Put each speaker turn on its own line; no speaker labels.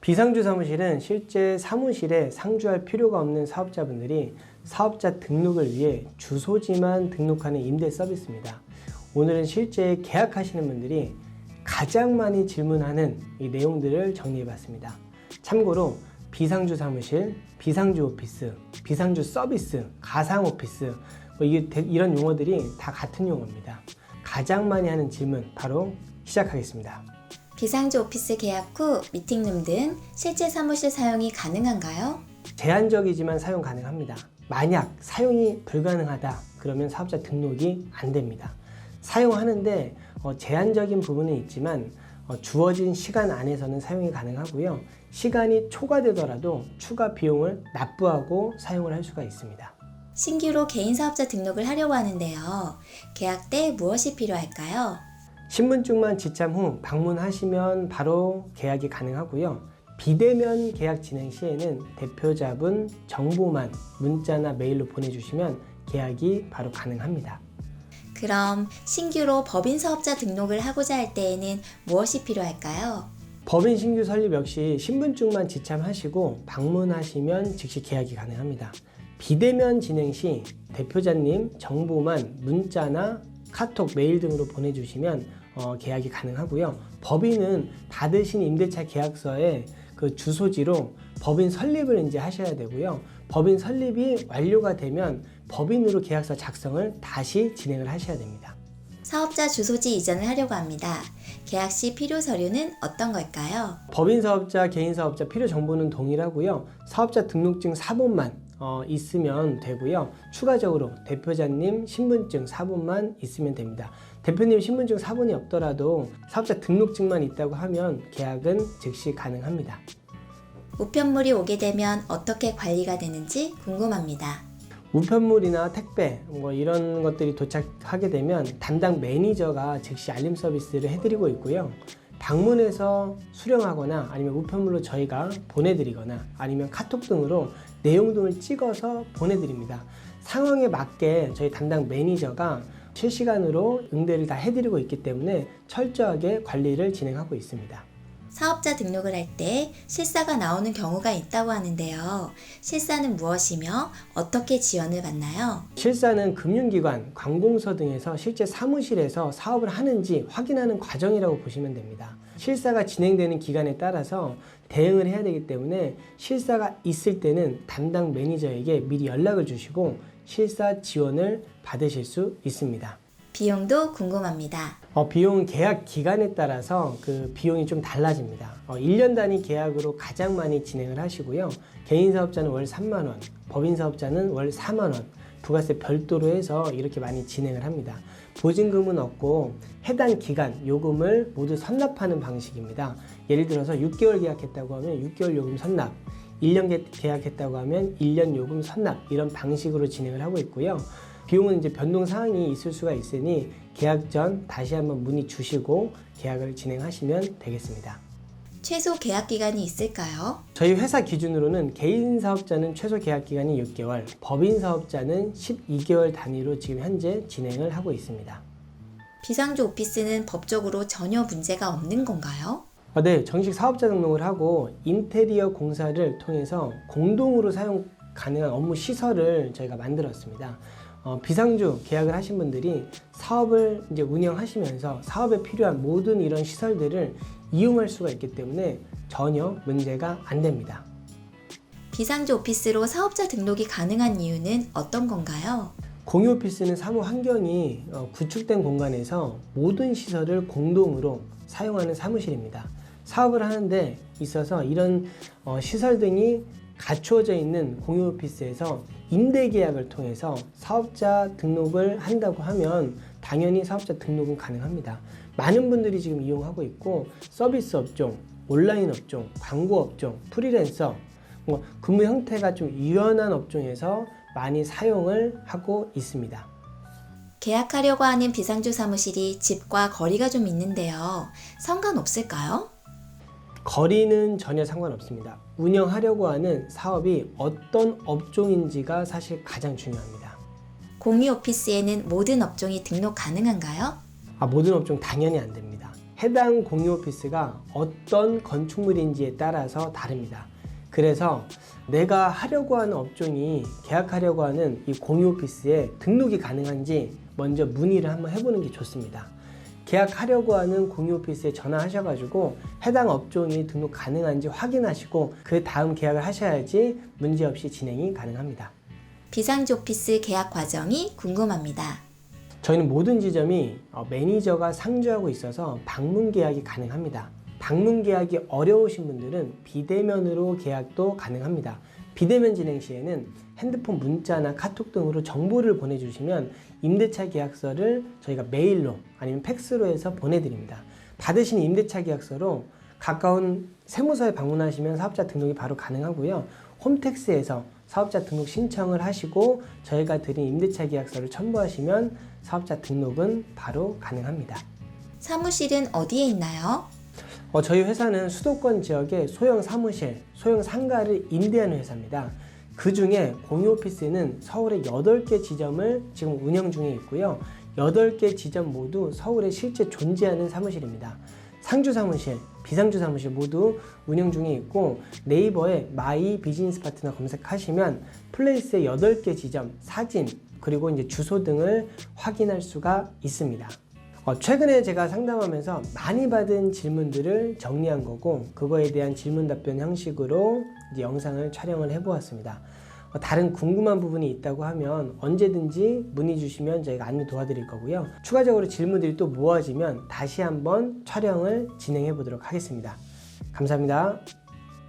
비상주 사무실은 실제 사무실에 상주할 필요가 없는 사업자분들이 사업자 등록을 위해 주소지만 등록하는 임대 서비스입니다. 오늘은 실제 계약하시는 분들이 가장 많이 질문하는 이 내용들을 정리해봤습니다. 참고로 비상주 사무실, 비상주 오피스, 비상주 서비스, 가상 오피스 이런 용어들이 다 같은 용어입니다. 가장 많이 하는 질문 바로 시작하겠습니다.
비상주 오피스 계약 후 미팅룸 등 실제 사무실 사용이 가능한가요?
제한적이지만 사용 가능합니다. 만약 사용이 불가능하다 그러면 사업자 등록이 안 됩니다. 사용하는데 제한적인 부분은 있지만 주어진 시간 안에서는 사용이 가능하고요. 시간이 초과되더라도 추가 비용을 납부하고 사용을 할 수가 있습니다.
신규로 개인 사업자 등록을 하려고 하는데요. 계약 때 무엇이 필요할까요?
신분증만 지참 후 방문하시면 바로 계약이 가능하고요. 비대면 계약 진행 시에는 대표자분 정보만 문자나 메일로 보내주시면 계약이 바로 가능합니다.
그럼 신규로 법인 사업자 등록을 하고자 할 때에는 무엇이 필요할까요?
법인 신규 설립 역시 신분증만 지참하시고 방문하시면 즉시 계약이 가능합니다. 비대면 진행 시 대표자님 정보만 문자나 카톡, 메일 등으로 보내주시면 계약이 가능하고요. 법인은 받으신 임대차 계약서에 그 주소지로 법인 설립을 이제 하셔야 되고요. 법인 설립이 완료가 되면 법인으로 계약서 작성을 다시 진행을 하셔야 됩니다.
사업자 주소지 이전을 하려고 합니다. 계약 시 필요 서류는 어떤 걸까요?
법인 사업자, 개인 사업자 필요 정보는 동일하고요. 사업자 등록증 사본만 있으면 되고요. 추가적으로 대표자님 신분증 사본만 있으면 됩니다. 대표님 신분증 사본이 없더라도 사업자 등록증만 있다고 하면 계약은 즉시 가능합니다.
우편물이 오게 되면 어떻게 관리가 되는지 궁금합니다.
우편물이나 택배 이런 것들이 도착하게 되면 담당 매니저가 즉시 알림 서비스를 해드리고 있고요. 방문해서 수령하거나 아니면 우편물로 저희가 보내드리거나 아니면 카톡 등으로 내용 등을 찍어서 보내드립니다. 상황에 맞게 저희 담당 매니저가 실시간으로 응대를 다 해드리고 있기 때문에 철저하게 관리를 진행하고 있습니다.
사업자 등록을 할 때 실사가 나오는 경우가 있다고 하는데요. 실사는 무엇이며 어떻게 지원을 받나요?
실사는 금융기관, 관공서 등에서 실제 사무실에서 사업을 하는지 확인하는 과정이라고 보시면 됩니다. 실사가 진행되는 기간에 따라서 대응을 해야 되기 때문에 실사가 있을 때는 담당 매니저에게 미리 연락을 주시고 실사 지원을 받으실 수 있습니다.
비용도 궁금합니다.
비용은 계약 기간에 따라서 그 비용이 좀 달라집니다. 1년 단위 계약으로 가장 많이 진행을 하시고요. 개인 사업자는 월 3만 원, 법인 사업자는 월 4만 원, 부가세 별도로 해서 이렇게 많이 진행을 합니다. 보증금은 없고 해당 기간 요금을 모두 선납하는 방식입니다. 예를 들어서 6개월 계약했다고 하면 6개월 요금 선납, 1년 계약했다고 하면 1년 요금 선납 이런 방식으로 진행을 하고 있고요. 비용은 이제 변동 사항이 있을 수가 있으니 계약 전 다시 한번 문의 주시고 계약을 진행하시면 되겠습니다.
최소 계약 기간이 있을까요?
저희 회사 기준으로는 개인 사업자는 최소 계약 기간이 6개월, 법인 사업자는 12개월 단위로 지금 현재 진행을 하고 있습니다.
비상주 오피스는 법적으로 전혀 문제가 없는 건가요?
네, 정식 사업자 등록을 하고 인테리어 공사를 통해서 공동으로 사용 가능한 업무 시설을 저희가 만들었습니다. 비상주 계약을 하신 분들이 사업을 이제 운영하시면서 사업에 필요한 모든 이런 시설들을 이용할 수가 있기 때문에 전혀 문제가 안 됩니다.
비상주 오피스로 사업자 등록이 가능한 이유는 어떤 건가요?
공유 오피스는 사무 환경이 구축된 공간에서 모든 시설을 공동으로 사용하는 사무실입니다. 사업을 하는데 있어서 이런 시설 등이 갖추어져 있는 공유 오피스에서 임대 계약을 통해서 사업자 등록을 한다고 하면 당연히 사업자 등록은 가능합니다. 많은 분들이 지금 이용하고 있고 서비스 업종, 온라인 업종, 광고 업종, 프리랜서 근무 형태가 좀 유연한 업종에서 많이 사용을 하고 있습니다.
계약하려고 하는 비상주 사무실이 집과 거리가 좀 있는데요. 상관없을까요?
거리는 전혀 상관없습니다. 운영하려고 하는 사업이 어떤 업종인지가 사실 가장 중요합니다.
공유 오피스에는 모든 업종이 등록 가능한가요?
모든 업종 당연히 안 됩니다. 해당 공유 오피스가 어떤 건축물인지에 따라서 다릅니다. 그래서 내가 하려고 하는 업종이 계약하려고 하는 이 공유 오피스에 등록이 가능한지 먼저 문의를 한번 해보는 게 좋습니다. 계약하려고 하는 공유 오피스에 전화하셔가지고 해당 업종이 등록 가능한지 확인하시고 그 다음 계약을 하셔야지 문제없이 진행이 가능합니다.
비상지 오피스 계약 과정이 궁금합니다.
저희는 모든 지점이 매니저가 상주하고 있어서 방문 계약이 가능합니다. 방문 계약이 어려우신 분들은 비대면으로 계약도 가능합니다. 비대면 진행 시에는 핸드폰 문자나 카톡 등으로 정보를 보내주시면 임대차 계약서를 저희가 메일로 아니면 팩스로 해서 보내드립니다. 받으신 임대차 계약서로 가까운 세무서에 방문하시면 사업자 등록이 바로 가능하고요. 홈택스에서 사업자 등록 신청을 하시고 저희가 드린 임대차 계약서를 첨부하시면 사업자 등록은 바로 가능합니다.
사무실은 어디에 있나요?
저희 회사는 수도권 지역의 소형 사무실, 소형 상가를 임대하는 회사입니다. 그 중에 공유 오피스는 서울에 8개 지점을 지금 운영 중에 있고요. 8개 지점 모두 서울에 실제 존재하는 사무실입니다. 상주 사무실, 비상주 사무실 모두 운영 중에 있고 네이버에 마이 비즈니스 파트너 검색하시면 플레이스의 8개 지점 사진 그리고 이제 주소 등을 확인할 수가 있습니다. 최근에 제가 상담하면서 많이 받은 질문들을 정리한 거고 그거에 대한 질문 답변 형식으로 이제 영상을 촬영을 해보았습니다. 다른 궁금한 부분이 있다고 하면 언제든지 문의 주시면 저희가 안내 도와드릴 거고요. 추가적으로 질문들이 또 모아지면 다시 한번 촬영을 진행해 보도록 하겠습니다. 감사합니다.